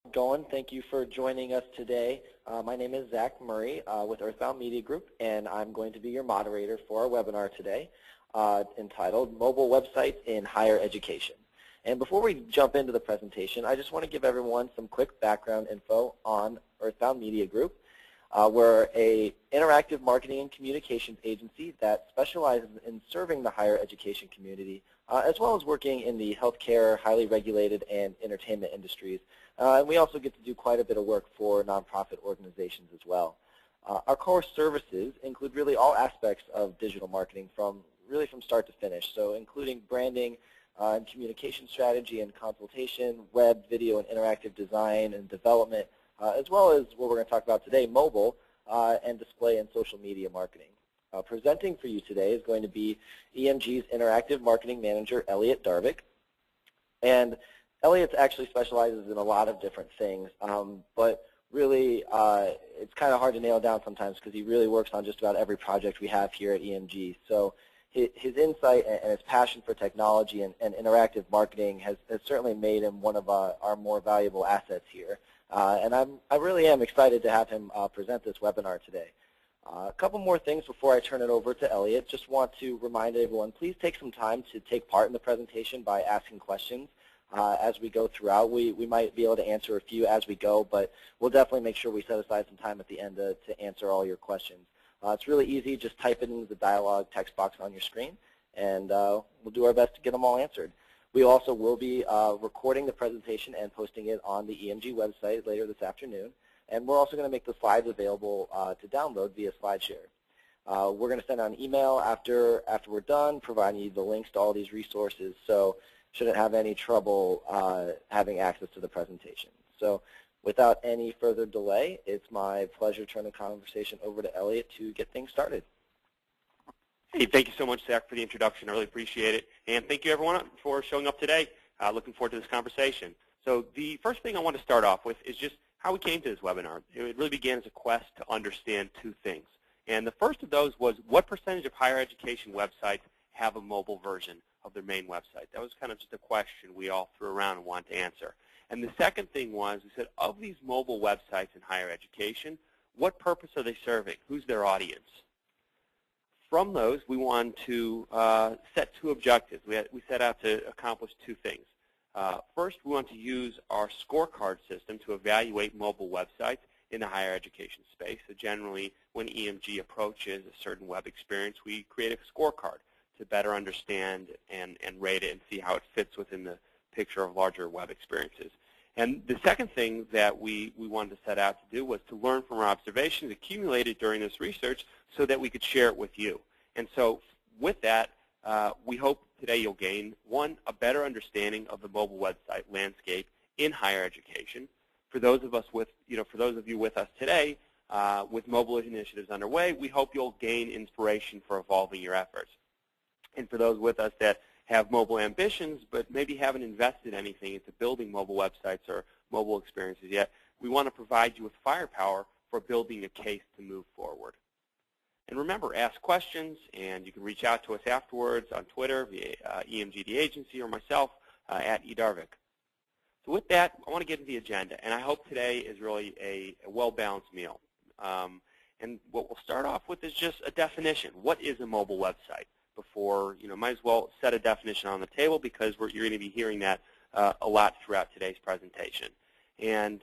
Going. Thank you for joining us today. My name is Zach Murray with Earthbound Media Group, and I'm going to be your moderator for our webinar today entitled Mobile Websites in Higher Education. And before we jump into the presentation, I just want to give everyone some quick background info on Earthbound Media Group. We're an interactive marketing and communications agency that specializes in serving the higher education community, as well as working in the healthcare, highly regulated, and entertainment industries. And we also get to do quite a bit of work for nonprofit organizations as well. Our core services include really all aspects of digital marketing from start to finish, so including branding and communication strategy and consultation, web, video, and interactive design and development, as well as what we're going to talk about today, mobile and display and social media marketing. Presenting for you today is going to be EMG's Interactive Marketing Manager, Elliot Darvik. And Elliot actually specializes in a lot of different things, but really it's kind of hard to nail down sometimes because he really works on just about every project we have here at EMG. So his insight and his passion for technology and interactive marketing has certainly made him one of our more valuable assets here. And I really am excited to have him present this webinar today. A couple more things before I turn it over to Elliot. Just want to remind everyone, please take some time to take part in the presentation by asking questions. As we go throughout, we might be able to answer a few as we go, but we'll definitely make sure we set aside some time at the end to answer all your questions. It's really easy. Just type it into the dialogue text box on your screen, and we'll do our best to get them all answered. We also will be recording the presentation and posting it on the EMG website later this afternoon, and we're also going to make the slides available to download via SlideShare. We're going to send out an email after we're done, providing you the links to all these resources, so shouldn't have any trouble having access to the presentation. So without any further delay, it's my pleasure to turn the conversation over to Elliot to get things started. Hey, thank you so much, Zach, for the introduction. I really appreciate it. And thank you, everyone, for showing up today. Looking forward to this conversation. So the first thing I want to start off with is just how we came to this webinar. It really began as a quest to understand two things. And the first of those was what percentage of higher education websites have a mobile version of their main website. That was kind of just a question we all threw around and wanted to answer. And the second thing was, we said, of these mobile websites in higher education, what purpose are they serving? Who's their audience? From those, we wanted to set two objectives. We set out to accomplish two things. First, we want to use our scorecard system to evaluate mobile websites in the higher education space. So generally, when EMG approaches a certain web experience, we create a scorecard to better understand and rate it and see how it fits within the picture of larger web experiences. And the second thing that we wanted to set out to do was to learn from our observations accumulated during this research so that we could share it with you. And so with that, we hope today you'll gain, one, a better understanding of the mobile website landscape in higher education. For those of you with us today, with mobile initiatives underway, we hope you'll gain inspiration for evolving your efforts. And for those with us that have mobile ambitions but maybe haven't invested anything into building mobile websites or mobile experiences yet, we want to provide you with firepower for building a case to move forward. And remember, ask questions, and you can reach out to us afterwards on Twitter via EMGD Agency or myself at eDarvik. So with that, I want to get into the agenda, and I hope today is really a well-balanced meal. And what we'll start off with is just a definition. What is a mobile website? Before, might as well set a definition on the table because you're going to be hearing that a lot throughout today's presentation. And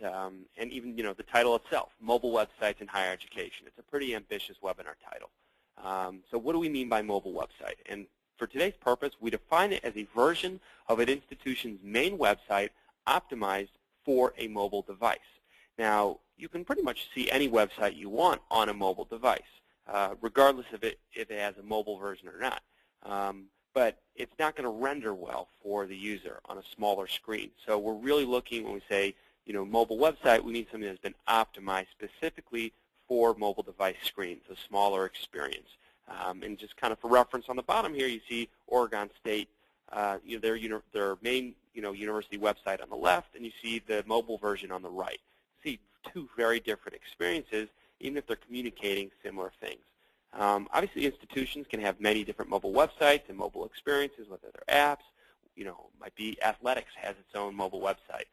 even, the title itself, Mobile Websites in Higher Education. It's a pretty ambitious webinar title. So what do we mean by mobile website? And for today's purpose, we define it as a version of an institution's main website optimized for a mobile device. Now, you can pretty much see any website you want on a mobile device. Regardless of if it has a mobile version or not. But it's not going to render well for the user on a smaller screen. So we're really looking, when we say, mobile website, we need something that's been optimized specifically for mobile device screens, a smaller experience. And just kind of for reference, on the bottom here, you see Oregon State, their main university website on the left, and you see the mobile version on the right. You see two very different experiences, even if they're communicating similar things. Obviously, institutions can have many different mobile websites and mobile experiences, whether they're apps. Might be athletics has its own mobile website.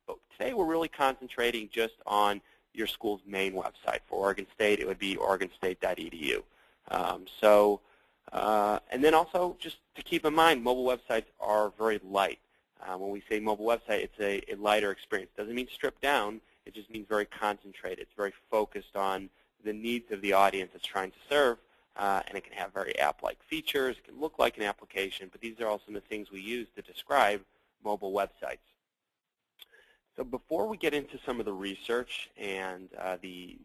But today we're really concentrating just on your school's main website. For Oregon State, it would be oregonstate.edu. And then also, just to keep in mind, mobile websites are very light. When we say mobile website, it's a lighter experience. It doesn't mean stripped down. It just means very concentrated. It's very focused on the needs of the audience it's trying to serve, and it can have very app-like features. It can look like an application, but these are all some of the things we use to describe mobile websites. So before we get into some of the research and the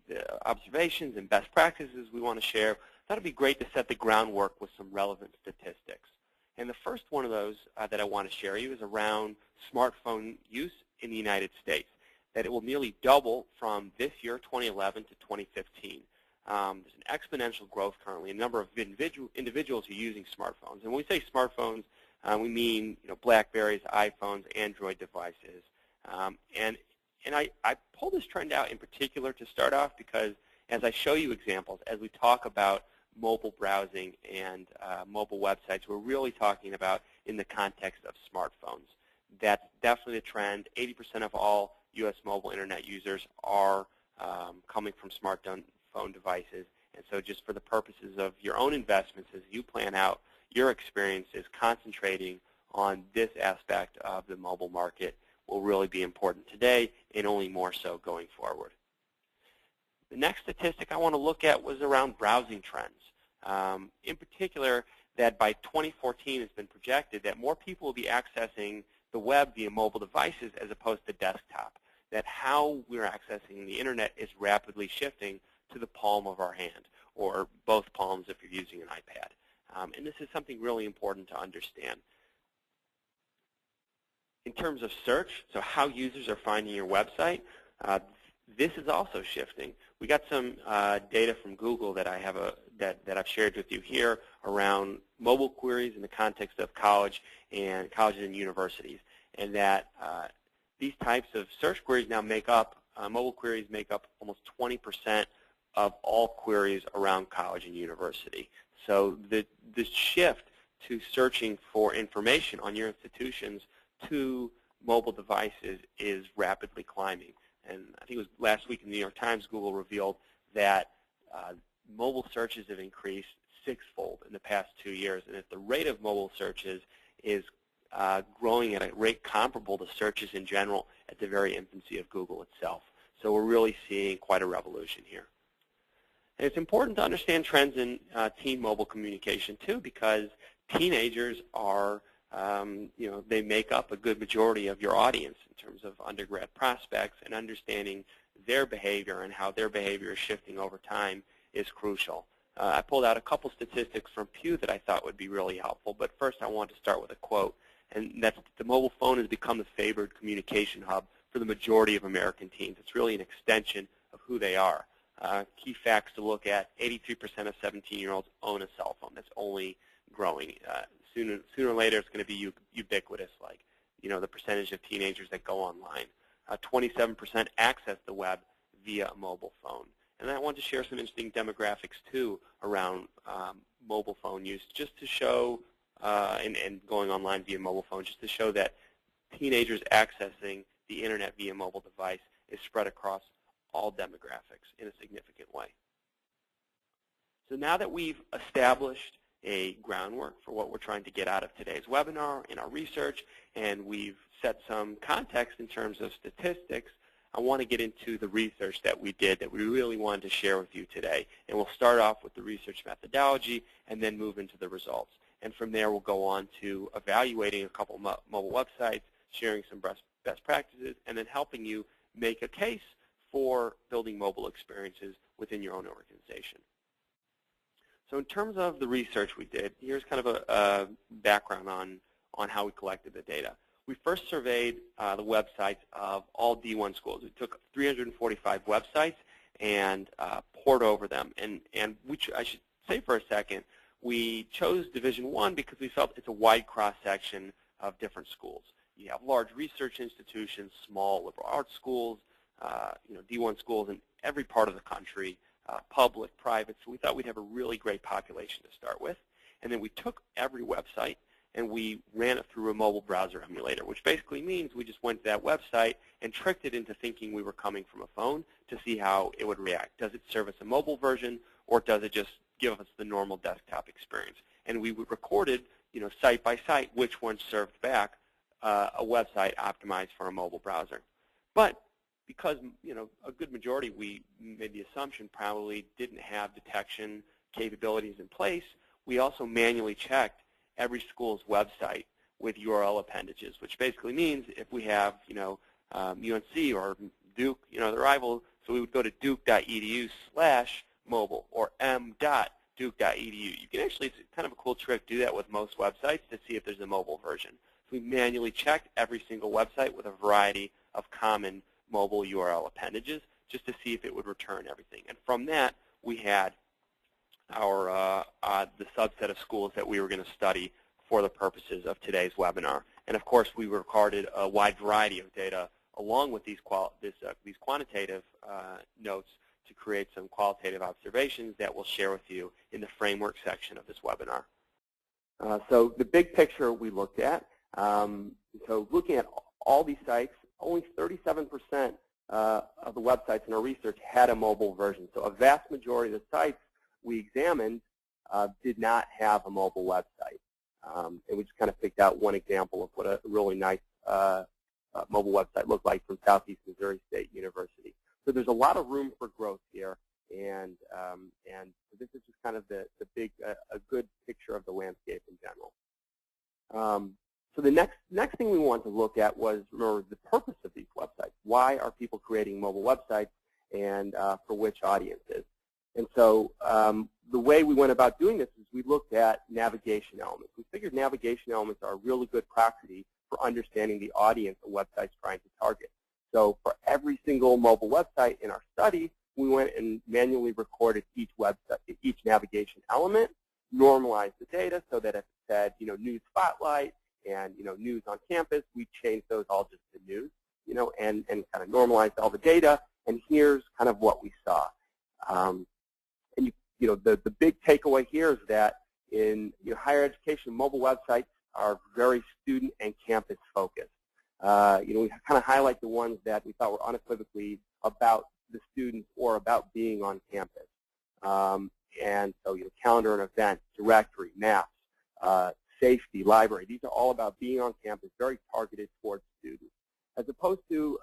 observations and best practices we want to share, I thought it would be great to set the groundwork with some relevant statistics. And the first one of those that I want to share you is around smartphone use in the United States, that it will nearly double from this year, 2011, to 2015. There's an exponential growth currently in the number of individuals who are using smartphones. And when we say smartphones, we mean BlackBerries, iPhones, Android devices. And I pulled this trend out in particular to start off because as I show you examples, as we talk about mobile browsing and mobile websites, we're really talking about in the context of smartphones. That's definitely a trend. 80% of all U.S. mobile internet users are coming from smartphone devices. And so just for the purposes of your own investments, as you plan out your experiences, concentrating on this aspect of the mobile market will really be important today and only more so going forward. The next statistic I want to look at was around browsing trends. In particular, that by 2014 it's been projected that more people will be accessing the web via mobile devices as opposed to desktop, that how we're accessing the internet is rapidly shifting to the palm of our hand, or both palms if you're using an iPad. And this is something really important to understand. In terms of search, so how users are finding your website, this is also shifting. We got some data from Google that I have that I've shared with you here around mobile queries in the context of colleges and universities, and that these types of search queries now make up, mobile queries make up almost 20% of all queries around college and university. So the shift to searching for information on your institutions to mobile devices is rapidly climbing. And I think it was last week in the New York Times, Google revealed that mobile searches have increased sixfold in the past 2 years, and that the rate of mobile searches is growing at a rate comparable to searches in general at the very infancy of Google itself. So we're really seeing quite a revolution here. And it's important to understand trends in teen mobile communication too, because teenagers are, they make up a good majority of your audience in terms of undergrad prospects, and understanding their behavior and how their behavior is shifting over time is crucial. I pulled out a couple statistics from Pew that I thought would be really helpful, but first I want to start with a quote, and that's the mobile phone has become the favored communication hub for the majority of American teens. It's really an extension of who they are. Key facts to look at: 83% of 17-year-olds own a cell phone. That's only growing. Sooner or later, it's going to be ubiquitous, like the percentage of teenagers that go online. 27% access the web via a mobile phone. And I want to share some interesting demographics too around mobile phone use, just to show, and going online via mobile phone, just to show that teenagers accessing the internet via mobile device is spread across all demographics in a significant way. So now that we've established a groundwork for what we're trying to get out of today's webinar in our research, and we've set some context in terms of statistics, I want to get into the research that we did that we really wanted to share with you today. And we'll start off with the research methodology and then move into the results. And from there, we'll go on to evaluating a couple mobile websites, sharing some best practices, and then helping you make a case for building mobile experiences within your own organization. So in terms of the research we did, here's kind of a background on how we collected the data. We first surveyed the websites of all D1 schools. We took 345 websites and poured over them. And I should say for a second, we chose Division I because we felt it's a wide cross-section of different schools. You have large research institutions, small liberal arts schools, D1 schools in every part of the country, public, private. So we thought we'd have a really great population to start with. And then we took every website and we ran it through a mobile browser emulator, which basically means we just went to that website and tricked it into thinking we were coming from a phone to see how it would react. Does it serve us a mobile version, or does it just give us the normal desktop experience? And we recorded, site by site, which one served back a website optimized for a mobile browser. But because a good majority, we made the assumption, probably didn't have detection capabilities in place, we also manually checked every school's website with URL appendages, which basically means if we have UNC or Duke, the rival, so we would go to duke.edu/mobile or m.duke.edu. You can actually, it's kind of a cool trick, do that with most websites to see if there's a mobile version. So we manually checked every single website with a variety of common mobile URL appendages just to see if it would return everything. And from that, we had our the subset of schools that we were going to study for the purposes of today's webinar. And of course, we recorded a wide variety of data along with these quantitative notes to create some qualitative observations that we'll share with you in the framework section of this webinar. So the big picture we looked at, so looking at all these sites, only 37% of the websites in our research had a mobile version. So a vast majority of the sites we examined did not have a mobile website. And we just kind of picked out one example of what a really nice mobile website looked like from Southeast Missouri State University. So there's a lot of room for growth here, and this is just kind of the big, a good picture of the landscape in general. So the next thing we wanted to look at was, remember, the purpose of these websites. Why are people creating mobile websites, and for which audiences? And so the way we went about doing this is we looked at navigation elements. We figured navigation elements are a really good proxy for understanding the audience a website's trying to target. So for every single mobile website in our study, we went and manually recorded each website, each navigation element, normalized the data so that if it said, news spotlight and, news on campus, we changed those all just to news, and kind of normalized all the data. And here's kind of what we saw. The big takeaway here is that in higher education, mobile websites are very student and campus focused. We kind of highlight the ones that we thought were unequivocally about the students or about being on campus. And so, calendar and events, directory, maps, safety, library, these are all about being on campus, very targeted towards students, as opposed to,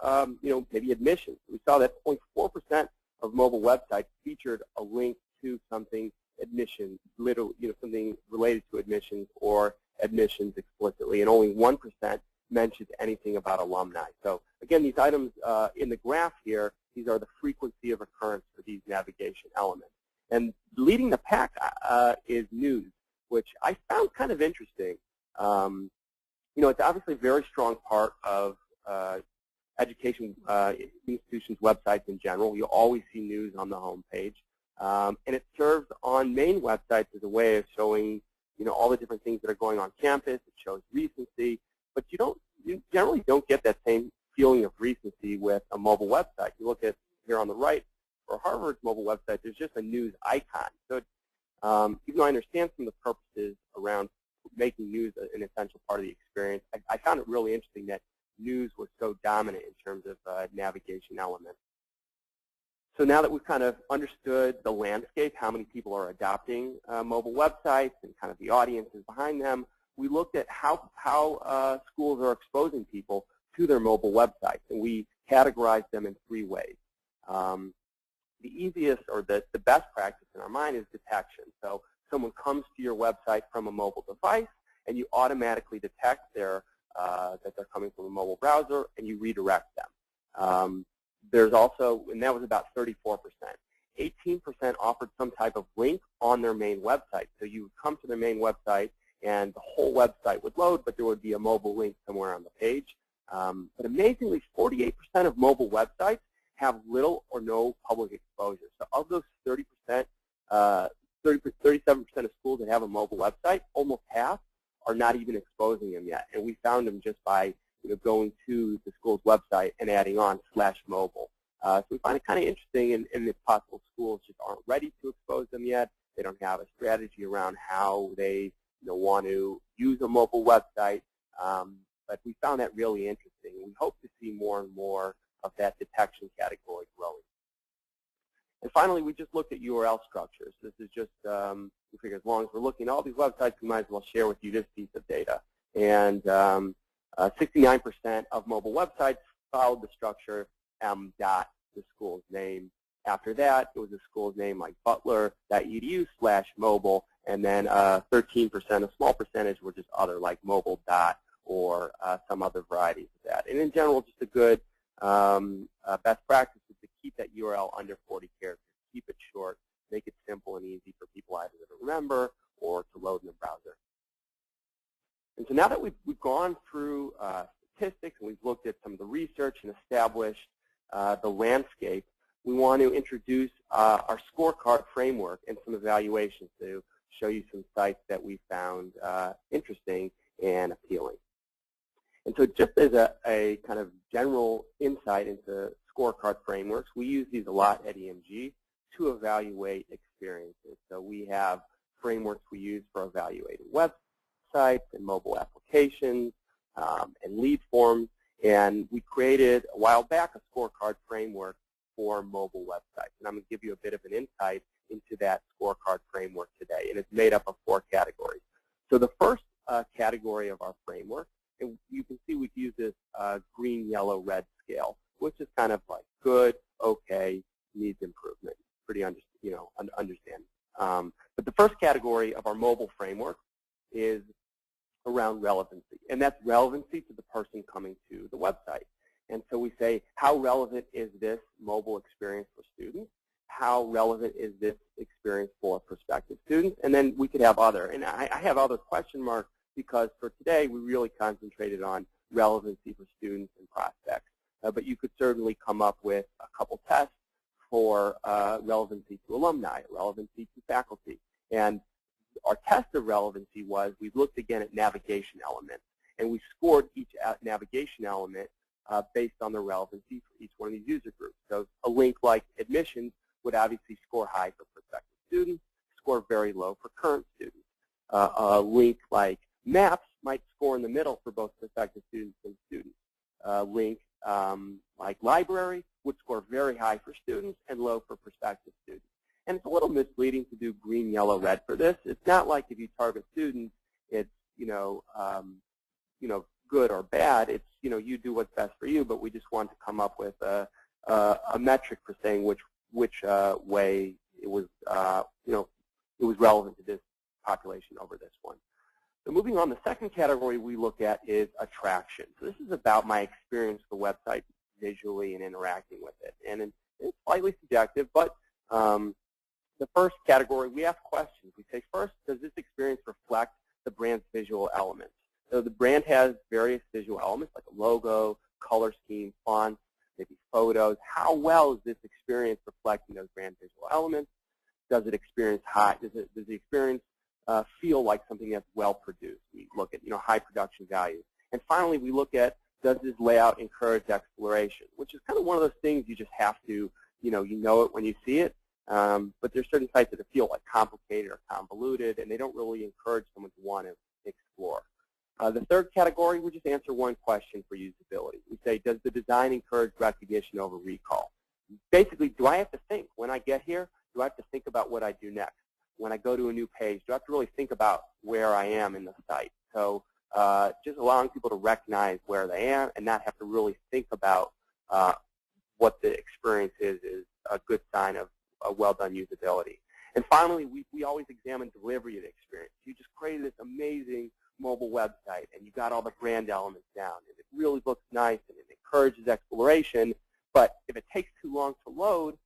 maybe admissions. We saw that 0.4% of mobile websites featured a link to something admissions, something related to admissions or admissions explicitly, and only 1% mentioned anything about alumni. So again, these items in the graph here, these are the frequency of occurrence for these navigation elements. And leading the pack is news, which I found kind of interesting. It's obviously a very strong part of education institutions' websites in general. You always see news on the home page. And it serves on main websites as a way of showing, all the different things that are going on campus. It shows recency, but you generally don't get that same feeling of recency with a mobile website. You look at here on the right, for Harvard's mobile website, there's just a news icon. So even though I understand some of the purposes around making news an essential part of the experience, I found it really interesting that news was so dominant in terms of navigation elements. So now that we've kind of understood the landscape, how many people are adopting mobile websites and kind of the audiences behind them, we looked at how schools are exposing people to their mobile websites, and we categorized them in 3 ways. The easiest or the best practice in our mind is detection. So someone comes to your website from a mobile device, and you automatically detect that they're coming from a mobile browser, and you redirect them. There's also, and that was about 34%. 18% offered some type of link on their main website. So you would come to their main website, and the whole website would load, but there would be a mobile link somewhere on the page. But amazingly, 48% of mobile websites have little or no public exposure. So of those 30%, 37% of schools that have a mobile website, almost half are not even exposing them yet. And we found them just by going to the school's website and adding on /mobile. So we find it kind of interesting, and if possible, schools just aren't ready to expose them yet. They don't have a strategy around how they want to use a mobile website, but we found that really interesting. We hope to see more and more of that detection category growing. And finally, we just looked at URL structures. This is just, we figure as long as we're looking at all these websites, we might as well share with you this piece of data. And 69% of mobile websites followed the structure m. the school's name. After that, it was a school's name like butler.edu/mobile, and then 13%, a small percentage, were just other, like mobile. Or some other varieties of that. And in general, just a good best practice is to keep that URL under 40 characters. Keep it short, make it simple and easy for people either to remember or to load in the browser. And so now that we've gone through statistics and we've looked at some of the research and established the landscape, we want to introduce our scorecard framework and some evaluations to show you some sites that we found interesting and appealing. And so just as a kind of general insight into scorecard frameworks, we use these a lot at EMG to evaluate experiences. So we have frameworks we use for evaluating websites and mobile applications and lead forms. And we created a while back a scorecard framework for mobile websites. And I'm going to give you a bit of an insight into that scorecard framework today. And it's made up of 4 categories. So the first category of our framework, and you can see we've used this green, yellow, red scale, which is kind of like good, okay, needs improvement. Pretty understandable. But the first category of our mobile framework is around relevancy, and that's relevancy to the person coming to the website. And so we say, how relevant is this mobile experience for students? How relevant is this experience for prospective students? And then we could have other. And I have other question marks because for today we really concentrated on relevancy for students and prospects. But you could certainly come up with a couple tests for relevancy to alumni, relevancy to faculty. And our test of relevancy was we looked again at navigation elements, and we scored each navigation element based on the relevancy for each one of these user groups. So a link like admissions would obviously score high for prospective students, score very low for current students. A link like maps might score in the middle for both prospective students and students. A link like library would score very high for students and low for prospective students. And it's a little misleading to do green, yellow, red for this. It's not like if you target students, it's good or bad. It's you do what's best for you. But we just want to come up with a metric for saying which way it was it was relevant to this population over this one. So moving on, the second category we look at is attraction. So this is about my experience with the website visually and interacting with it. And it's slightly subjective, but the first category, we ask questions. We say, first, does this experience reflect the brand's visual elements? So the brand has various visual elements like a logo, color scheme, fonts, maybe photos. How well is this experience reflecting those brand visual elements? Does it experience does the experience feel like something that's well produced? We look at high production values. And finally, we look at, does this layout encourage exploration, which is kind of one of those things you just have to, you know it when you see it. But there's certain sites that feel like complicated or convoluted, and they don't really encourage someone to want to explore. The third category, we just answer one question for usability. We say, does the design encourage recognition over recall? Basically, do I have to think when I get here? Do I have to think about what I do next? When I go to a new page, do I have to really think about where I am in the site? So just allowing people to recognize where they are and not have to really think about what the experience is a good sign of well-done usability. And finally, we always examine delivery of the experience. You just created this amazing mobile website, and you got all the brand elements down, and it really looks nice, and it encourages exploration, but if it takes too long to load,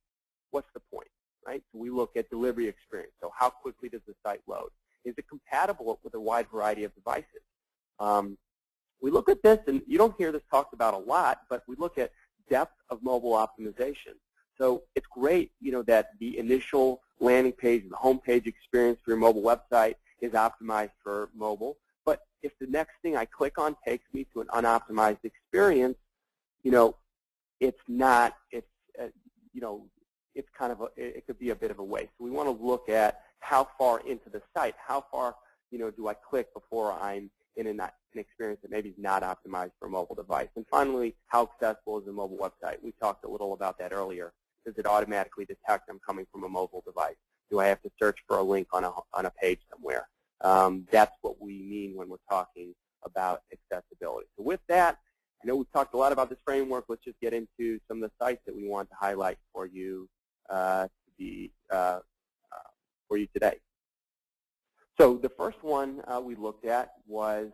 what's the point, right? So we look at delivery experience. So how quickly does the site load? Is it compatible with a wide variety of devices? We look at this, and you don't hear this talked about a lot, but we look at depth of mobile optimization. So it's great, that the initial landing page, the home page experience for your mobile website is optimized for mobile. But if the next thing I click on takes me to an unoptimized experience, it's not. It's it's kind of it could be a bit of a waste. So we want to look at how far into the site, how far do I click before I'm in an experience that maybe is not optimized for a mobile device? And finally, how accessible is a mobile website? We talked a little about that earlier. Does it automatically detect I'm coming from a mobile device? Do I have to search for a link on a page somewhere? That's what we mean when we're talking about accessibility. So with that, I know we've talked a lot about this framework. Let's just get into some of the sites that we want to highlight for you today. So the first one we looked at was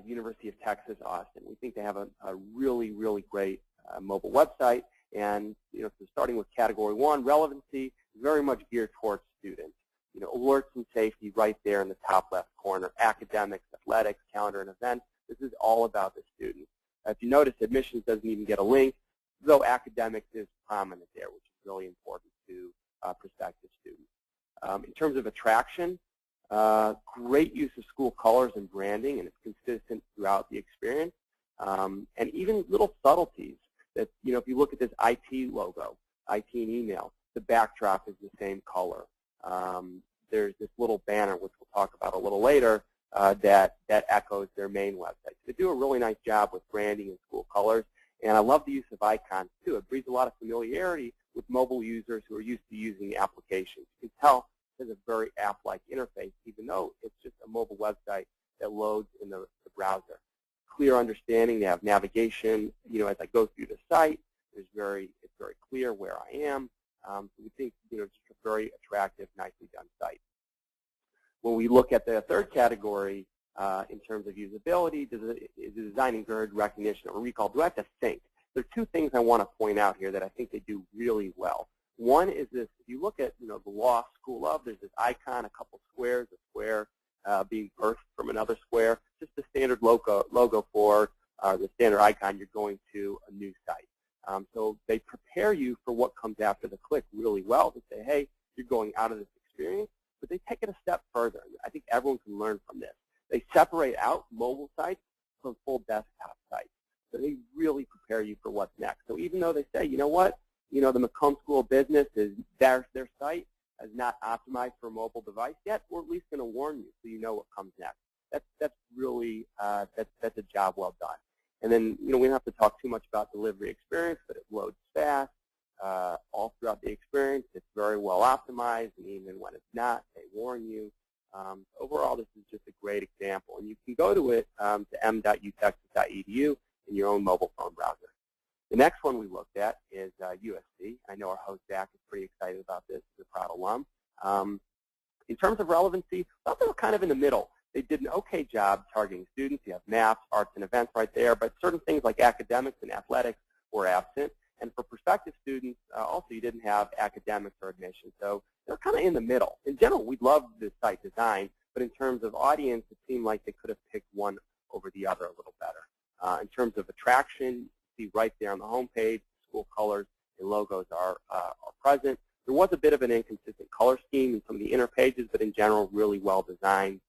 University of Texas, Austin. We think they have a really, really great mobile website. And so starting with category 1, relevancy, very much geared towards students. Alerts and safety right there in the top left corner. Academics, athletics, calendar, and events. This is all about the students. If you notice, admissions doesn't even get a link, though academics is prominent there, which is really important to prospective students. In terms of attraction, great use of school colors and branding, and it's consistent throughout the experience. And even little subtleties that, if you look at this IT logo, IT and email, the backdrop is the same color. There's this little banner, which we'll talk about a little later, that echoes their main website. So they do a really nice job with branding and school colors. And I love the use of icons, too. It breeds a lot of familiarity with mobile users who are used to using the applications. You can tell there's a very app-like interface, even though it's just a mobile website that loads in the browser. Clear understanding. They have navigation. As I go through the site, it's very clear where I am. So we think, it's just a very attractive, nicely done site. When we look at the third category, in terms of usability, is the design and good recognition or recall? Do I have to sync? There are two things I want to point out here that I think they do really well. One is this: if you look at the law school of, there's this icon, a couple squares, a square being birthed from another square, just the standard logo for the standard icon. You're going to a new site. So they prepare you for what comes after the click really well to say, hey, you're going out of this experience, but they take it a step further. I think everyone can learn from this. They separate out mobile sites from full desktop sites. So they really prepare you for what's next. So even though they say, you know what, the Macomb School of Business is their site is not optimized for a mobile device yet, we're at least going to warn you so you know what comes next. That's really that's a job well done. And then we don't have to talk too much about delivery experience, but it loads fast all throughout the experience. It's very well optimized, and even when it's not, they warn you. Overall, this is just a great example, and you can go to it to m.utexas.edu in your own mobile phone browser. The next one we looked at is USC. I know our host, Zach, is pretty excited about this. He's a proud alum. In terms of relevancy, I thought they were kind of in the middle. They did an okay job targeting students. You have maps, arts, and events right there, but certain things like academics and athletics were absent. And for prospective students, also you didn't have academics or admission. So they're kind of in the middle. In general, we love the site design, but in terms of audience, it seemed like they could have picked one over the other a little better. In terms of attraction, you see right there on the home page, school colors and logos are present. There was a bit of an inconsistent color scheme in some of the inner pages, but in general, really well designed.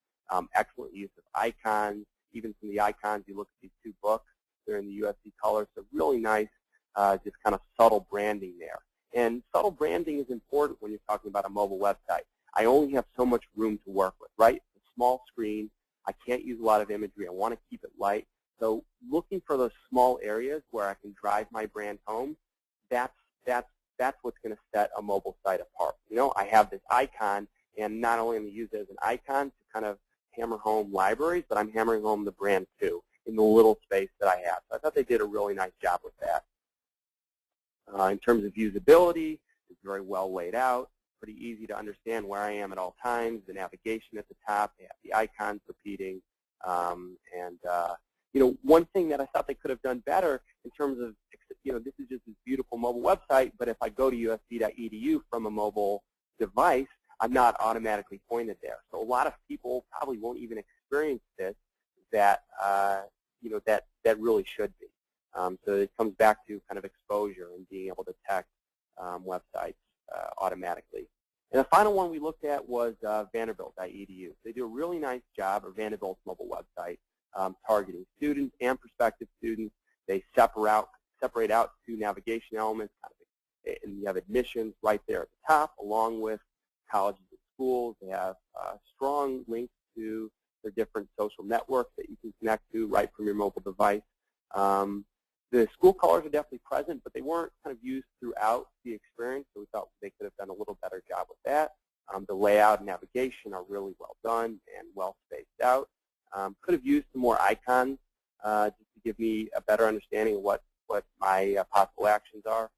Excellent use of icons. Even from the icons, you look at these two books, they're in the USC colors, so really nice, just kind of subtle branding there. And subtle branding is important when you're talking about a mobile website. I only have so much room to work with, right? It's a small screen. I can't use a lot of imagery. I want to keep it light. So looking for those small areas where I can drive my brand home, that's what's going to set a mobile site apart. I have this icon, and not only am I use it as an icon to kind of hammer home libraries, but I'm hammering home the brand too in the little space that I have. So I thought they did a really nice job with that. In terms of usability, it's very well laid out, pretty easy to understand where I am at all times, the navigation at the top, they have the icons repeating, one thing that I thought they could have done better in terms of, this is just this beautiful mobile website, but if I go to usc.edu from a mobile device, I'm not automatically pointed there. So a lot of people probably won't even experience this that really should be. So it comes back to kind of exposure and being able to detect websites automatically. And the final one we looked at was Vanderbilt.edu. They do a really nice job of Vanderbilt's mobile website targeting students and prospective students. They separate out two navigation elements, and you have admissions right there at the top, along with colleges and schools. They have strong links to There are different social networks that you can connect to right from your mobile device. The school colors are definitely present, but they weren't kind of used throughout the experience, so we thought they could have done a little better job with that. The layout and navigation are really well done and well spaced out. Could have used some more icons just to give me a better understanding of what my possible actions are.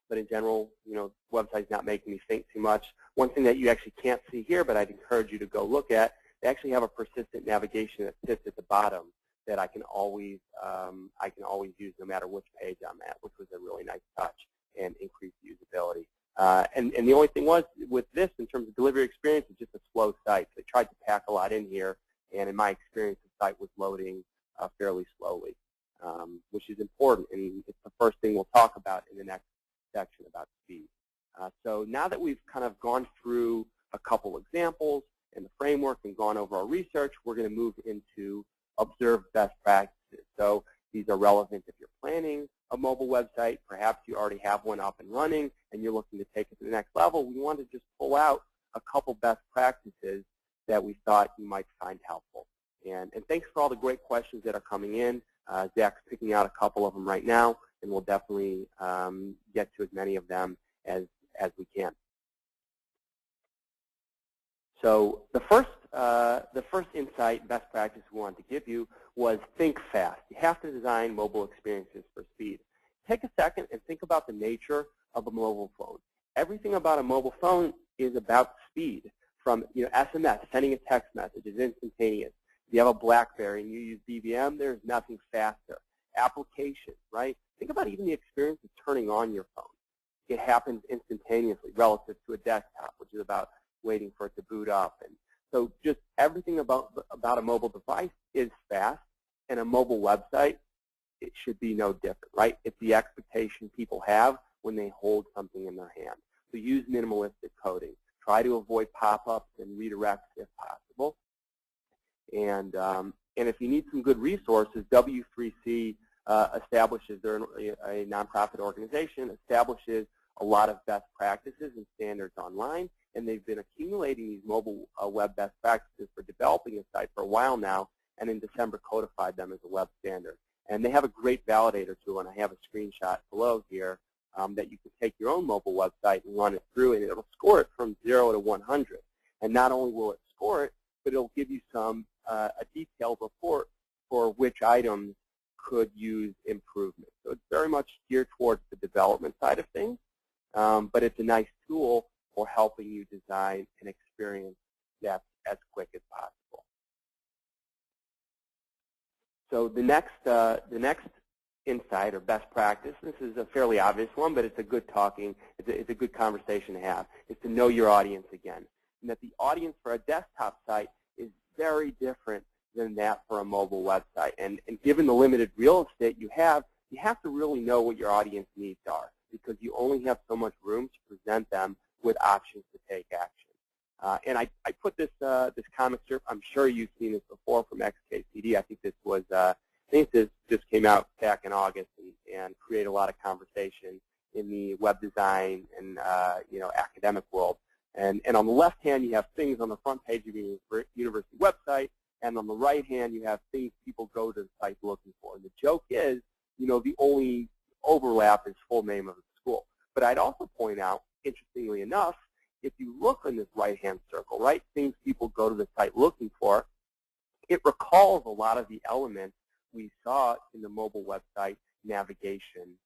But in general, the website's not making me think too much. One thing that you actually can't see here, but I'd encourage you to go look at, they actually have a persistent navigation that sits at the bottom that I can always use no matter which page I'm at, which was a really nice touch and increased usability. And the only thing was with this, in terms of delivery experience, it's just a slow site. They tried to pack a lot in here, and in my experience, the site was loading fairly slowly, which is important, and it's the first thing we'll talk about in the next section about speed. So now that we've kind of gone through a couple examples and the framework and gone over our research, we're going to move into observed best practices. So these are relevant if you're planning a mobile website. Perhaps you already have one up and running and you're looking to take it to the next level. We want to just pull out a couple best practices that we thought you might find helpful. And thanks for all the great questions that are coming in. Zach's picking out a couple of them right now, and we'll definitely get to as many of them as we can. So the first insight, best practice we wanted to give you was think fast. You have to design mobile experiences for speed. Take a second and think about the nature of a mobile phone. Everything about a mobile phone is about speed. From SMS, sending a text message is instantaneous. If you have a BlackBerry and you use BBM, there's nothing faster. Applications, right? Think about even the experience of turning on your phone. It happens instantaneously relative to a desktop, which is about waiting for it to boot up. And so just everything about a mobile device is fast, and a mobile website, it should be no different, right? It's the expectation people have when they hold something in their hand. So use minimalistic coding. Try to avoid pop-ups and redirects if possible. And if you need some good resources, W3C establishes, they're a nonprofit organization, establishes a lot of best practices and standards online, and they've been accumulating these mobile web best practices for developing a site for a while now, and in December codified them as a web standard. And they have a great validator tool, and I have a screenshot below here that you can take your own mobile website and run it through, and it'll score it from 0 to 100. And not only will it score it, but it'll give you a detailed report for which items could use improvement. So it's very much geared towards the development side of things, but it's a nice tool for helping you design an experience that's as quick as possible. So the next insight or best practice, this is a fairly obvious one, but it's a good it's a good conversation to have, is to know your audience again. And that the audience for a desktop site is very different than that for a mobile website. And given the limited real estate you have to really know what your audience needs are, because you only have so much room to present them with options to take action. And I put this comic strip, I'm sure you've seen this before, from XKCD. I think this just came out back in August and created a lot of conversation in the web design and academic world. And on the left hand, you have things on the front page of your university website, and on the right hand, you have things people go to the site looking for. And the joke is, the only overlap is full name of the school. But I'd also point out, interestingly enough, if you look in this right-hand circle, right, things people go to the site looking for, it recalls a lot of the elements we saw in the mobile website navigation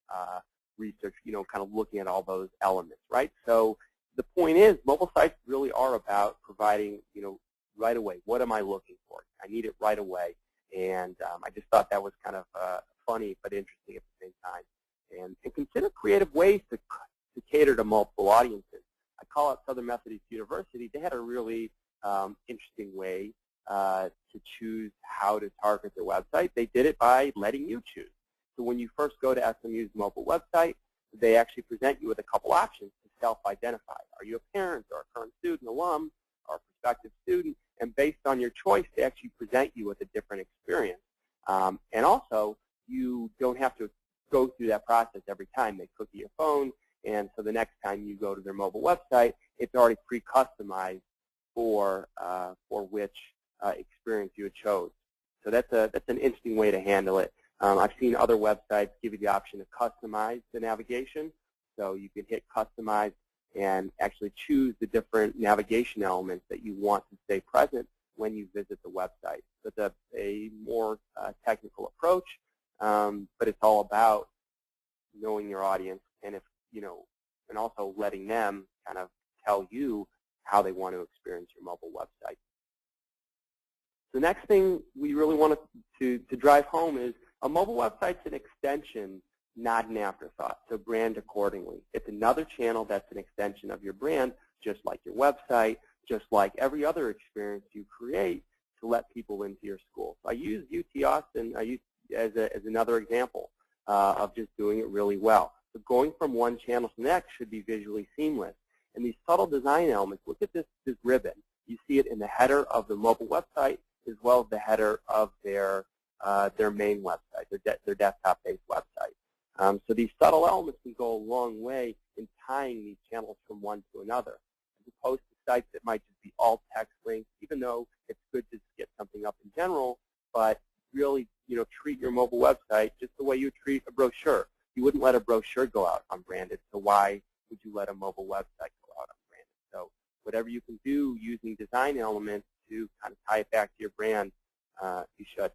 research, kind of looking at all those elements, right? So the point is, mobile sites really are about providing, right away, what am I looking for? I need it right away. And I just thought that was kind of funny but interesting at the same time. And consider creative ways to cater to multiple audiences. I call out Southern Methodist University. They had a really interesting way to choose how to target their website. They did it by letting you choose. So when you first go to SMU's mobile website, they actually present you with a couple options to self-identify. Are you a parent or a current student, alum, or a prospective student? And based on your choice, they actually present you with a different experience. And also, you don't have to go through that process every time. They cookie your phone, and so the next time you go to their mobile website, it's already pre-customized for which experience you had chose. So that's an interesting way to handle it. I've seen other websites give you the option to customize the navigation. So you can hit customize and actually choose the different navigation elements that you want to stay present when you visit the website. So it's a more technical approach, but it's all about knowing your audience and and also letting them kind of tell you how they want to experience your mobile website. The next thing we really want to drive home is a mobile website's an extension, not an afterthought, so brand accordingly. It's another channel that's an extension of your brand, just like your website, just like every other experience you create to let people into your school. So I use UT Austin as another example of just doing it really well. So going from one channel to the next should be visually seamless. And these subtle design elements, look at this ribbon. You see it in the header of the mobile website as well as the header of their main website, their desktop-based website. So these subtle elements can go a long way in tying these channels from one to another, as opposed to sites that might just be all text links, even though it's good to get something up in general, but really treat your mobile website just the way you treat a brochure. You wouldn't let a brochure go out unbranded, so why would you let a mobile website go out unbranded? So whatever you can do using design elements to kind of tie it back to your brand, you should.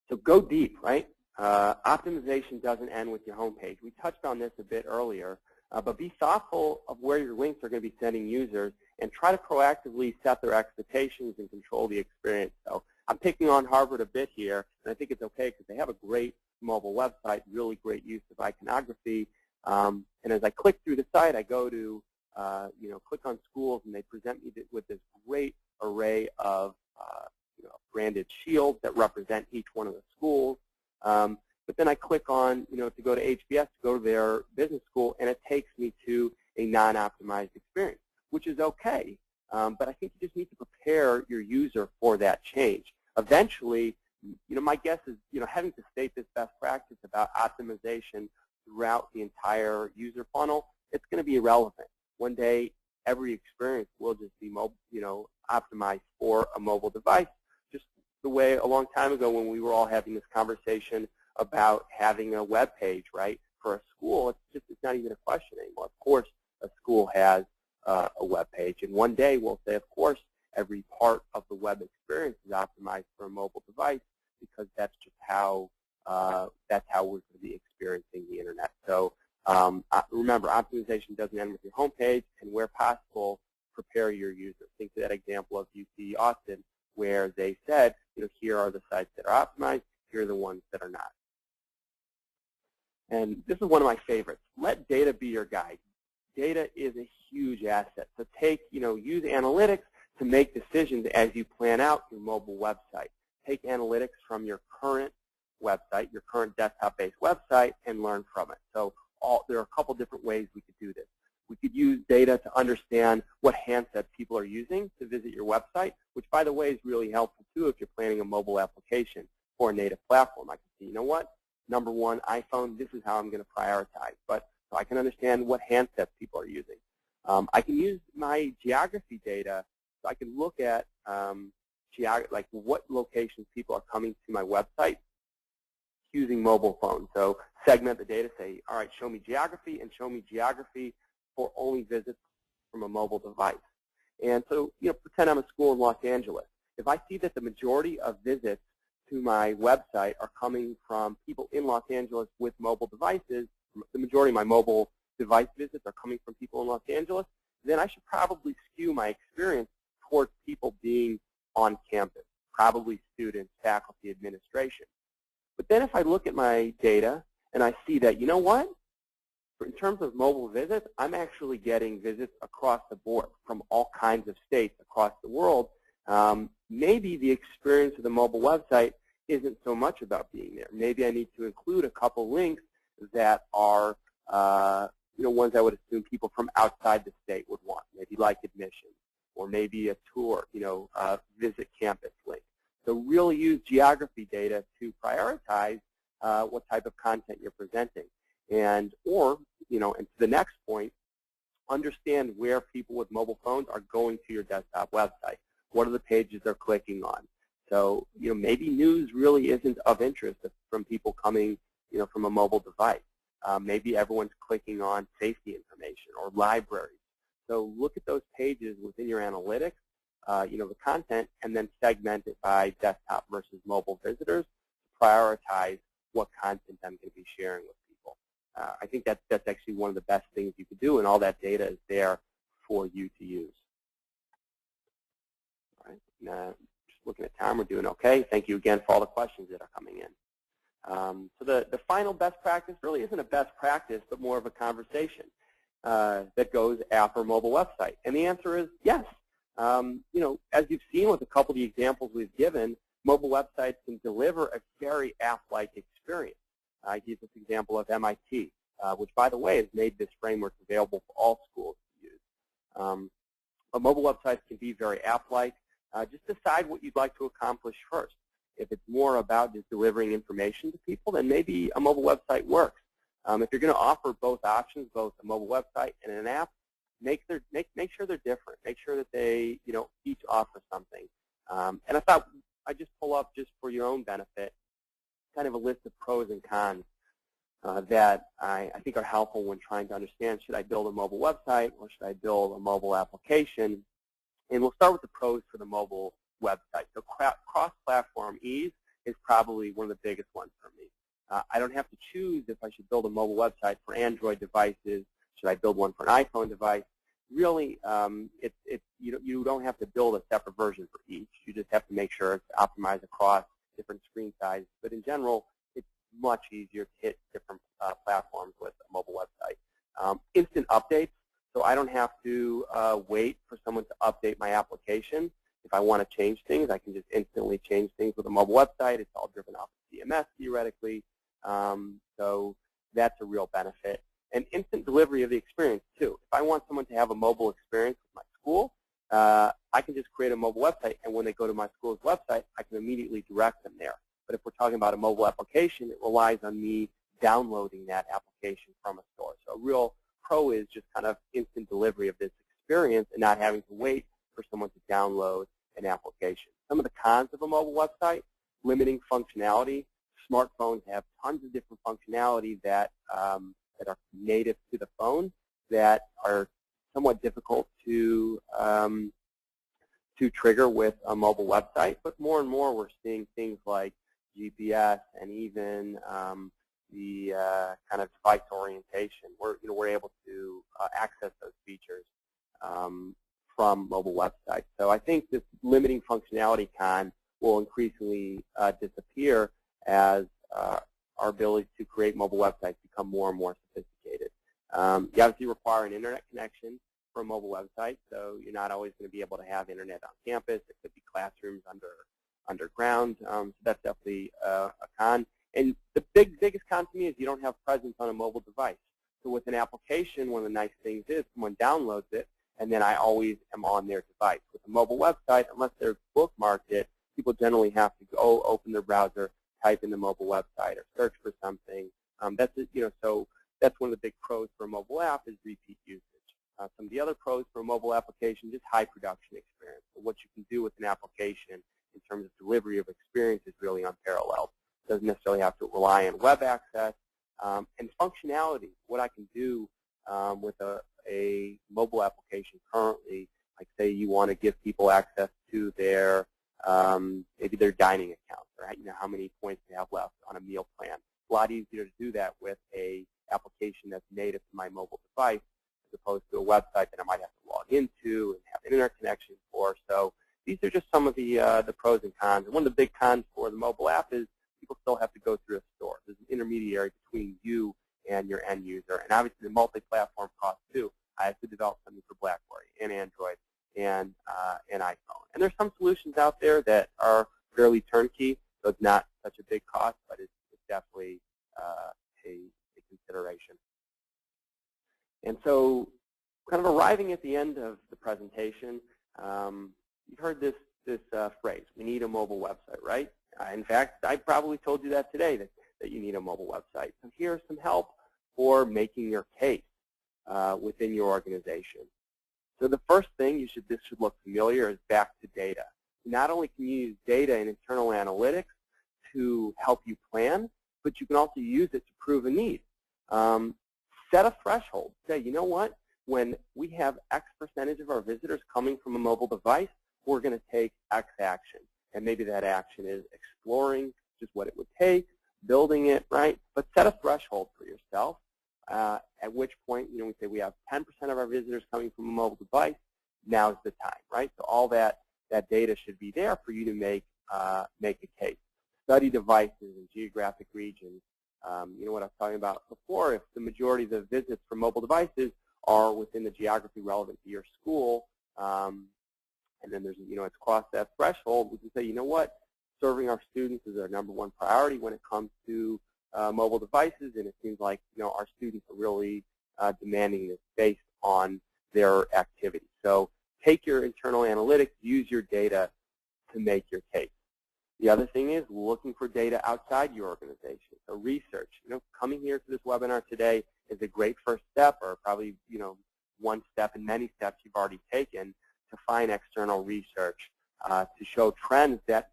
So go deep, right? Optimization doesn't end with your homepage. We touched on this a bit earlier, but be thoughtful of where your links are going to be sending users and try to proactively set their expectations and control the experience. So I'm picking on Harvard a bit here, and I think it's okay because they have a great mobile website, really great use of iconography. And as I click through the site, I go to click on schools, and they present me with this great array of branded shields that represent each one of the schools. But then I click on to go to HBS, to go to their business school, and it takes me to a non-optimized experience, which is okay. But I think you just need to prepare your user for that change. Eventually, my guess is, having to state this best practice about optimization throughout the entire user funnel, it's going to be irrelevant. One day, every experience will just be optimized for a mobile device, just the way a long time ago when we were all having this conversation about having a web page, right, for a school. It's not even a question anymore. Of course, a school has a web page, and one day we'll say, of course, every part of the web experience is optimized for a mobile device, because that's just how we're going to be experiencing the internet. So remember, optimization doesn't end with your homepage, and where possible, prepare your user. Think of that example of UT Austin, where they said, here are the sites that are optimized, here are the ones that are not. And this is one of my favorites. Let data be your guide. Data is a huge asset. So use analytics to make decisions as you plan out your mobile website. Take analytics from your current website, your current desktop-based website, and learn from it. So there are a couple different ways we could do this. We could use data to understand what handsets people are using to visit your website, which, by the way, is really helpful, too, if you're planning a mobile application for a native platform. I can see, number one, iPhone, this is how I'm going to prioritize. But so I can understand what handsets people are using. I can use my geography data, so I can look at like what locations people are coming to my website using mobile phones. So segment the data, say, all right, show me geography, and show me geography for only visits from a mobile device. And so, pretend I'm a school in Los Angeles. If I see that the majority of visits to my website are coming from people in Los Angeles with mobile devices, the majority of my mobile device visits are coming from people in Los Angeles, then I should probably skew my experience towards people being on campus, probably students, faculty, administration. But then if I look at my data and I see that, in terms of mobile visits, I'm actually getting visits across the board from all kinds of states across the world. Maybe the experience of the mobile website isn't so much about being there. Maybe I need to include a couple links that are, ones I would assume people from outside the state would want, maybe like admissions, or maybe a tour, visit campus link. So really use geography data to prioritize what type of content you're presenting. And to the next point, understand where people with mobile phones are going to your desktop website. What are the pages they're clicking on? So, maybe news really isn't of interest from people coming, from a mobile device. Maybe everyone's clicking on safety information or libraries. So look at those pages within your analytics, the content, and then segment it by desktop versus mobile visitors to prioritize what content I'm going to be sharing with people. I think that's actually one of the best things you could do, and all that data is there for you to use. All right. Now, just looking at time, we're doing okay. Thank you again for all the questions that are coming in. So the final best practice really isn't a best practice, but more of a conversation that goes after a mobile website. And the answer is yes. As you've seen with a couple of the examples we've given, mobile websites can deliver a very app-like experience. I give this example of MIT, which, by the way, has made this framework available for all schools to use. But mobile websites can be very app-like. Just decide what you'd like to accomplish first. If it's more about just delivering information to people, then maybe a mobile website works. If you're going to offer both options, both a mobile website and an app, make sure they're different. Make sure that they, each offer something. And I thought I'd just pull up, just for your own benefit, kind of a list of pros and cons that I think are helpful when trying to understand, should I build a mobile website or should I build a mobile application? And we'll start with the pros for the mobile website. So cross-platform ease is probably one of the biggest ones for me. I don't have to choose if I should build a mobile website for Android devices. Should I build one for an iPhone device? Really, you don't have to build a separate version for each. You just have to make sure it's optimized across different screen sizes. But in general, it's much easier to hit different platforms with a mobile website. Instant updates, so I don't have to wait for someone to update my application. If I want to change things, I can just instantly change things with a mobile website. It's all driven off of CMS, theoretically. So that's a real benefit. And instant delivery of the experience, too. If I want someone to have a mobile experience with my school, I can just create a mobile website, and when they go to my school's website, I can immediately direct them there. But if we're talking about a mobile application, it relies on me downloading that application from a store. So a real pro is just kind of instant delivery of this experience and not having to wait for someone to download an application. Some of the cons of a mobile website: limiting functionality. Smartphones have tons of different functionality that are native to the phone that are somewhat difficult to trigger with a mobile website. But more and more, we're seeing things like GPS and even the kind of device orientation. We're able to access those features from mobile websites. So I think this limiting functionality con will increasingly disappear as our ability to create mobile websites become more and more sophisticated. You obviously require an internet connection for a mobile website, so you're not always going to be able to have internet on campus. It could be classrooms underground. So that's definitely a con. And the biggest con to me is you don't have presence on a mobile device. So with an application, one of the nice things is someone downloads it, and then I always am on their device. With a mobile website, unless they're bookmarked it, people generally have to go open their browser, type in the mobile website, or search for something. So that's one of the big pros for a mobile app is repeat usage. Some of the other pros for a mobile application, just high production experience. So what you can do with an application in terms of delivery of experience is really unparalleled. It doesn't necessarily have to rely on web access. And functionality, what I can do with a mobile application currently, like say you want to give people access to their maybe their dining account, or how many points they have left on a meal plan. A lot easier to do that with a application that's native to my mobile device, as opposed to a website that I might have to log into and have internet connection for. So these are just some of the pros and cons. And one of the big cons for the mobile app is people still have to go through a store. There's an intermediary between you and your end user. And obviously the multi-platform cost too. I have to develop something for BlackBerry and Android and iPhone. And there's some solutions out there that are fairly turnkey, so it's not such a big cost, but it's definitely a consideration. And so kind of arriving at the end of the presentation, you've heard this phrase, we need a mobile website, right? In fact, I probably told you that today, that you need a mobile website. So here's some help for making your case. within your organization. So the first thing this should look familiar is back to data. Not only can you use data in internal analytics to help you plan, but you can also use it to prove a need. Set a threshold. Say, you know what? When we have X percentage of our visitors coming from a mobile device, we're going to take X action. And maybe that action is exploring just what it would take, building it, right? But set a threshold for yourself, at which point, we say we have 10% of our visitors coming from a mobile device. Now's the time, right? So all that data should be there for you to make a case. Study devices in geographic regions. What I was talking about before, if the majority of the visits from mobile devices are within the geography relevant to your school, and then there's, it's crossed that threshold, we can say, you know what, serving our students is our #1 priority when it comes to mobile devices, and it seems like, our students are really demanding this based on their activity. So take your internal analytics, use your data to make your case. The other thing is looking for data outside your organization. So research. Coming here to this webinar today is a great first step, or probably, one step in many steps you've already taken to find external research to show trends that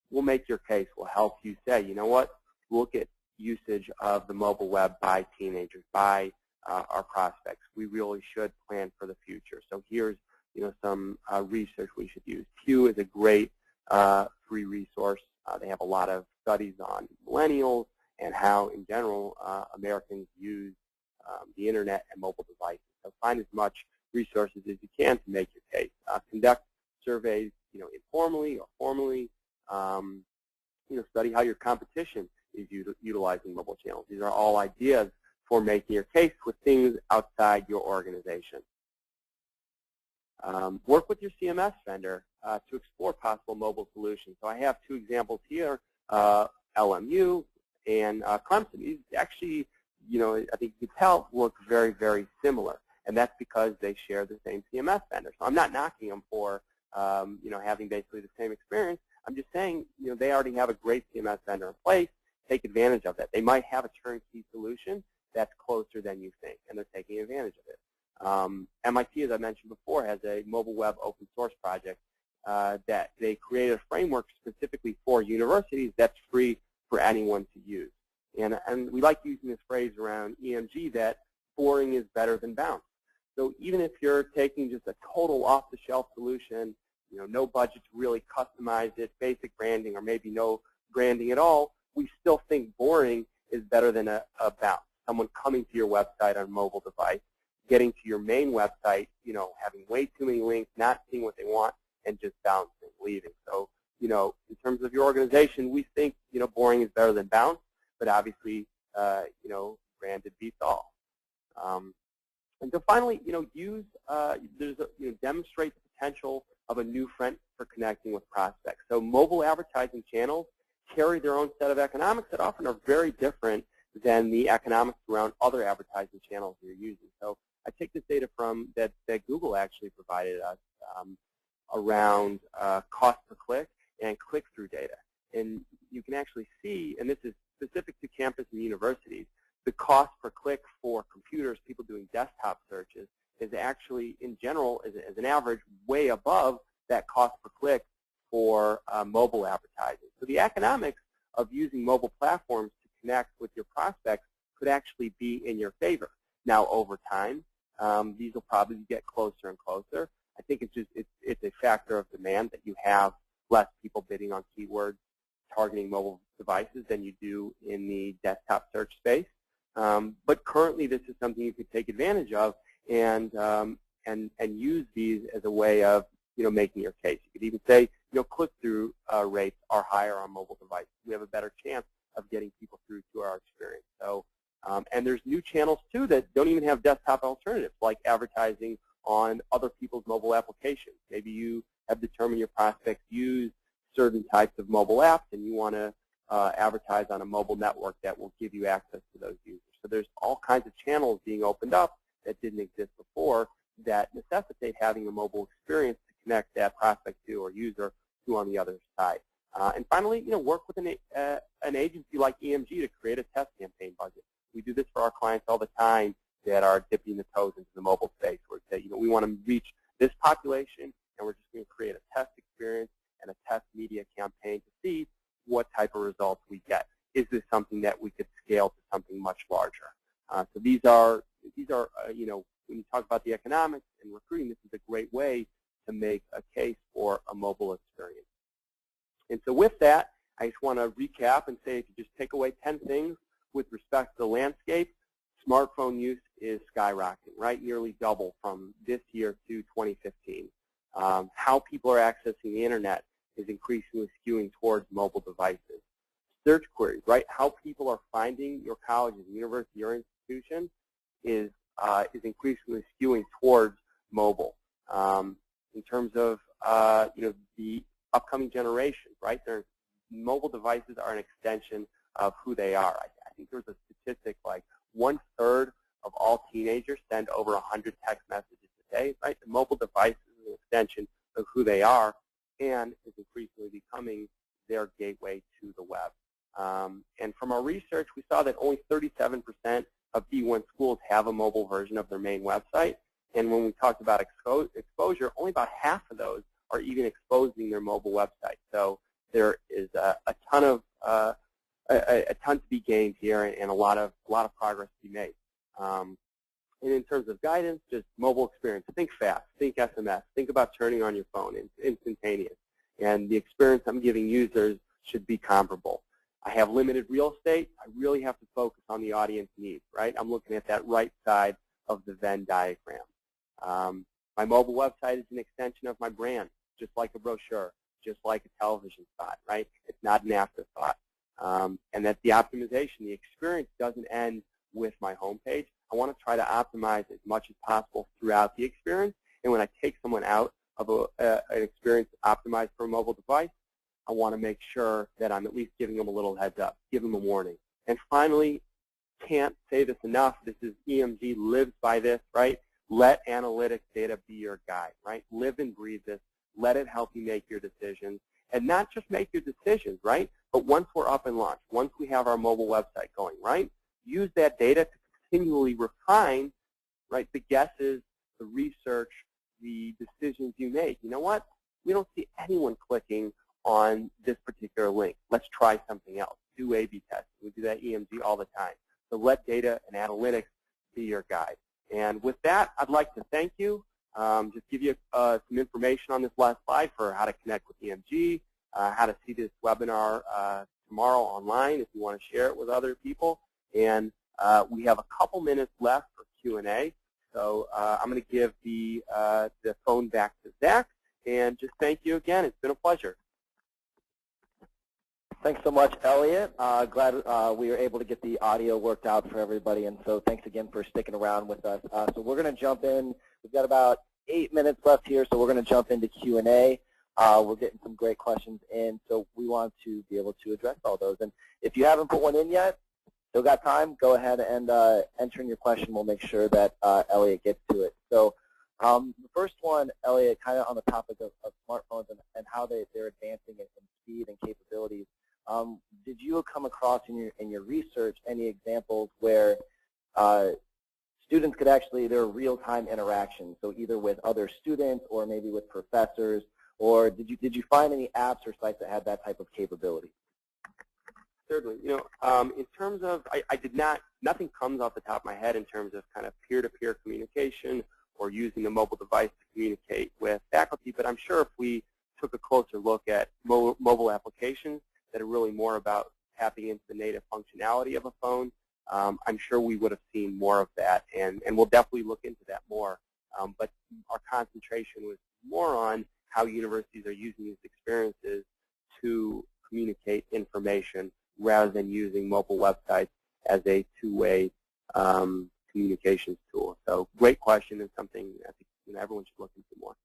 will make your case, will help you say, you know what, look at usage of the mobile web by teenagers, by our prospects. We really should plan for the future. So here's, some research we should use. Pew is a great free resource. They have a lot of studies on millennials and how, in general, Americans use the internet and mobile devices. So find as much resources as you can to make your case. Conduct surveys, informally or formally. Study how your competition is utilizing mobile channels. These are all ideas for making your case with things outside your organization. Work with your CMS vendor to explore possible mobile solutions. So I have 2 examples here, LMU and Clemson. These actually, I think you can tell, look very, very similar. And that's because they share the same CMS vendor. So I'm not knocking them for, having basically the same experience. I'm just saying, they already have a great CMS vendor in place. Take advantage of that. They might have a turnkey solution that's closer than you think, and they're taking advantage of it. MIT, as I mentioned before, has a mobile web open source project that they created a framework specifically for universities that's free for anyone to use. And we like using this phrase around EMG that boring is better than bounce. So even if you're taking just a total off-the-shelf solution, no budget to really customize it, basic branding, or maybe no branding at all, we still think boring is better than a bounce. Someone coming to your website on a mobile device, getting to your main website, having way too many links, not seeing what they want, and just bouncing, leaving. So, in terms of your organization, we think, boring is better than bounce, but obviously, branded beats all. And so finally, demonstrate the potential of a new front for connecting with prospects. So mobile advertising channels carry their own set of economics that often are very different than the economics around other advertising channels you're using. So I take this data from that Google actually provided us around cost per click and click-through data. And you can actually see, and this is specific to campus and universities, the cost per click for computers, people doing desktop searches, is actually, in general, as an average, way above that cost per click for mobile advertising. So the economics of using mobile platforms to connect with your prospects could actually be in your favor. Now, over time, these will probably get closer and closer. I think it's a factor of demand that you have less people bidding on keywords targeting mobile devices than you do in the desktop search space. But currently, this is something you could take advantage of and use these as a way of making your case. You could even say click-through rates are higher on mobile devices. We have a better chance of getting people through to our experience. So, and there's new channels too that don't even have desktop alternatives, like advertising on other people's mobile applications. Maybe you have determined your prospects use certain types of mobile apps, and you want to advertise on a mobile network that will give you access to those users. So there's all kinds of channels being opened up that didn't exist before that necessitate having a mobile experience to connect that prospect to or user to on the other side. And finally, work with an agency like EMG to create a test campaign budget. We do this for our clients all the time. that are dipping the toes into the mobile space, where we say, we want to reach this population, and we're just going to create a test experience and a test media campaign to see what type of results we get. Is this something that we could scale to something much larger? So these are when you talk about the economics and recruiting, this is a great way to make a case for a mobile experience. And so with that, I just want to recap and say, if you just take away 10 things with respect to the landscape, smartphone use is skyrocketing, right? Nearly double from this year to 2015. How people are accessing the internet is increasingly skewing towards mobile devices. Search queries, right? How people are finding your college, university, or institution is increasingly skewing towards mobile. In terms of the upcoming generations, right? Mobile devices are an extension of who they are. I think there's a statistic like 1/3 of all teenagers send over 100 text messages a day, right? The mobile device is an extension of who they are and is increasingly becoming their gateway to the web. And from our research, we saw that only 37% of D1 schools have a mobile version of their main website. And when we talked about exposure, only about half of those are even exposing their mobile website. So there is a ton to be gained here, and a lot of progress to be made. And in terms of guidance, just mobile experience. Think fast. Think SMS. Think about turning on your phone. It's instantaneous. And the experience I'm giving users should be comparable. I have limited real estate. I really have to focus on the audience needs, right? I'm looking at that right side of the Venn diagram. My mobile website is an extension of my brand, just like a brochure, just like a television spot, right? It's not an afterthought. And that the optimization, the experience doesn't end with my homepage. I want to try to optimize as much as possible throughout the experience. And when I take someone out of an experience optimized for a mobile device, I want to make sure that I'm at least giving them a little heads up, give them a warning. And finally, can't say this enough, EMG lives by this, right? Let analytics data be your guide, right? Live and breathe this. Let it help you make your decisions. And not just make your decisions, right? But once we're up and launched, once we have our mobile website going, right? Use that data to continually refine, right, the guesses, the research, the decisions you make. You know what? We don't see anyone clicking on this particular link. Let's try something else. Do A/B testing. We do that EMG all the time. So let data and analytics be your guide. And with that, I'd like to thank you. Just give you some information on this last slide for how to connect with EMG, how to see this webinar tomorrow online if you want to share it with other people. And we have a couple minutes left for Q&A. So I'm going to give the phone back to Zach. And just thank you again. It's been a pleasure. Thanks so much, Elliot. Glad we were able to get the audio worked out for everybody, and so thanks again for sticking around with us. So we're going to jump in. We've got about 8 minutes left here, so we're going to jump into Q&A. We're getting some great questions in, so we want to be able to address all those. And if you haven't put one in yet, still got time, go ahead and enter in your question. We'll make sure that Elliot gets to it. So the first one, Elliot, kind of on the topic of smartphones and how they're advancing in speed and capabilities. Did you come across in your research any examples where students could actually, there are real-time interactions, so either with other students or maybe with professors, or did you find any apps or sites that had that type of capability? Certainly. In terms of, I did not, nothing comes off the top of my head in terms of kind of peer-to-peer communication or using a mobile device to communicate with faculty, but I'm sure if we took a closer look at mobile applications that are really more about tapping into the native functionality of a phone, I'm sure we would have seen more of that, and we'll definitely look into that more. But our concentration was more on how universities are using these experiences to communicate information rather than using mobile websites as a two-way communications tool. So great question, and something I think everyone should look into more.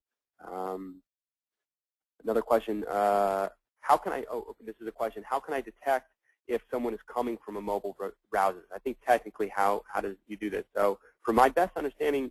Another question, how can I, this is a question, how can I detect if someone is coming from a mobile browser? I think technically how does you do this? So from my best understanding,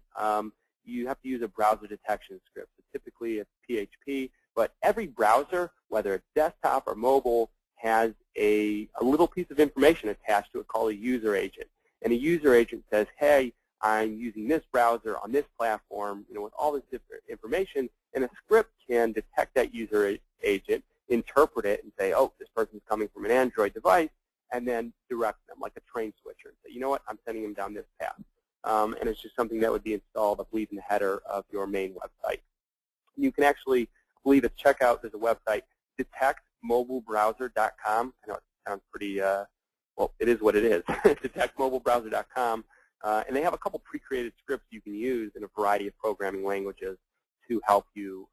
you have to use a browser detection script. So typically it's PHP, but every browser, whether it's desktop or mobile, has a little piece of information attached to it called a user agent. And a user agent says, hey, I'm using this browser on this platform, with all this different information, and a script can detect that user agent, interpret it, and say, oh, this person's coming from an Android device, and then direct them like a train switcher and say, you know what, I'm sending them down this path. And it's just something that would be installed, I believe, in the header of your main website. You can actually, I believe at checkout, there's a website, detectmobilebrowser.com. I know it sounds pretty, well, it is what it is, detectmobilebrowser.com. And they have a couple pre-created scripts you can use in a variety of programming languages to help you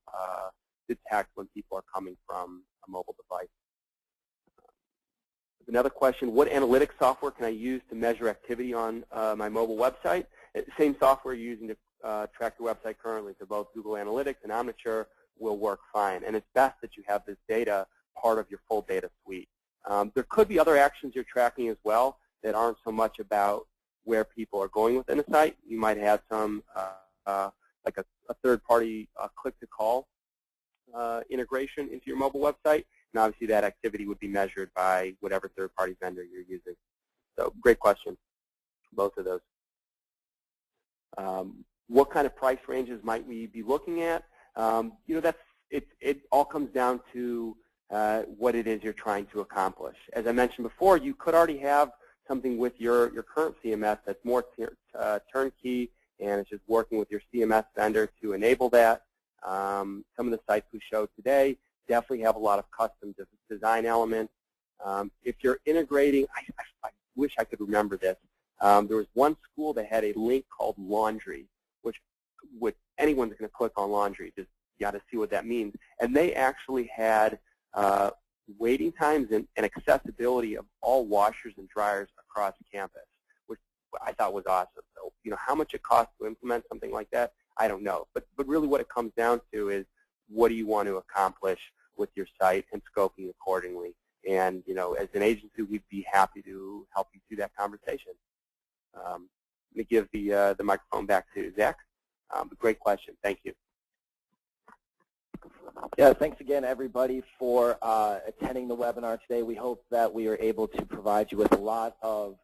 detect when people are coming from a mobile device. Another question, what analytics software can I use to measure activity on my mobile website? Same software you're using to track your website currently, so both Google Analytics and Omniture will work fine. And it's best that you have this data part of your full data suite. There could be other actions you're tracking as well that aren't so much about where people are going within a site. You might have some, like a third-party click-to-call integration into your mobile website, and obviously that activity would be measured by whatever third-party vendor you're using. So great question, both of those. What kind of price ranges might we be looking at? It all comes down to what it is you're trying to accomplish. As I mentioned before, you could already have something with your current CMS that's more turnkey, and it's just working with your CMS vendor to enable that. Some of the sites we showed today definitely have a lot of custom design elements. If you're integrating, I wish I could remember this. There was one school that had a link called Laundry, which anyone's going to click on Laundry. Just you got to see what that means. And they actually had waiting times and accessibility of all washers and dryers across campus, which I thought was awesome. So, how much it costs to implement something like that, I don't know. But really what it comes down to is what do you want to accomplish with your site and scoping accordingly. And, as an agency, we'd be happy to help you through that conversation. Let me give the microphone back to Zach. Great question. Thank you. Yeah, thanks again, everybody, for attending the webinar today. We hope that we are able to provide you with a lot of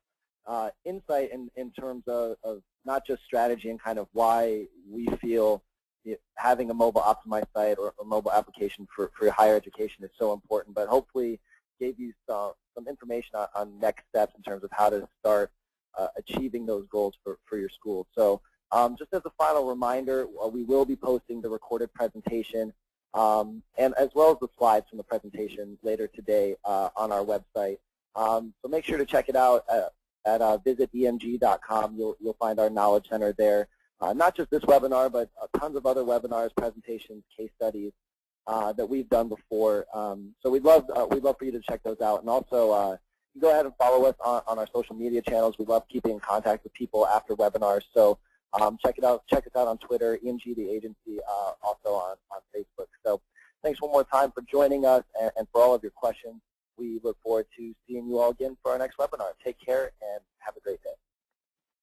insight in terms of not just strategy and kind of why we feel having a mobile optimized site or a mobile application for your higher education is so important, but hopefully gave you some information on next steps in terms of how to start achieving those goals for your school. So just as a final reminder, we will be posting the recorded presentation and as well as the slides from the presentation later today on our website. So make sure to check it out at visitemg.com. You'll find our Knowledge Center there. Not just this webinar, but tons of other webinars, presentations, case studies that we've done before. So we'd love for you to check those out. And also, you can go ahead and follow us on our social media channels. We love keeping in contact with people after webinars. So check us out on Twitter, EMG the agency, also on Facebook. So thanks one more time for joining us and for all of your questions. We look forward to seeing you all again for our next webinar. Take care and